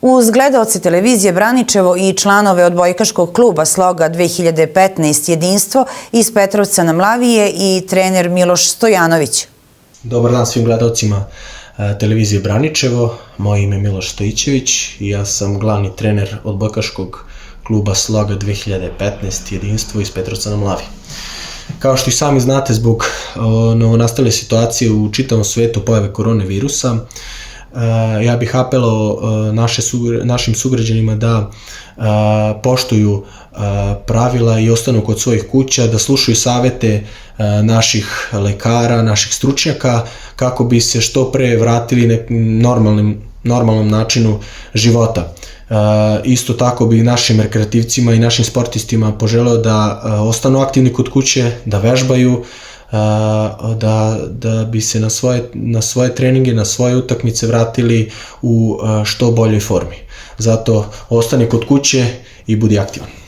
Uz gledaoce televizije Braničevo i članove odbojkaškog kluba Sloga 2015 Jedinstvo iz Petrovca na Mlavi je i trener Miloš Stojanović. Dobar dan svim gledaocima televizije Braničevo. Moje ime je Miloš Stojićević i ja sam glavni trener odbojkaškog kluba Sloga 2015 Jedinstvo iz Petrovca na Mlavi. Kao što i sami znate, zbog novonastale situacije u čitavom svetu pojave koronavirusa, ja bih apelovao našim sugrađanima da poštuju pravila i ostanu kod svojih kuća, da slušaju savete naših lekara, naših stručnjaka, kako bi se što pre vratili normalnom načinu života. Isto tako bi našim rekreativcima i našim sportistima poželeo da ostanu aktivni kod kuće, da vežbaju, da bi se na svoje treninge, na svoje utakmice vratili u što boljoj formi. Zato ostani kod kuće i budi aktivan.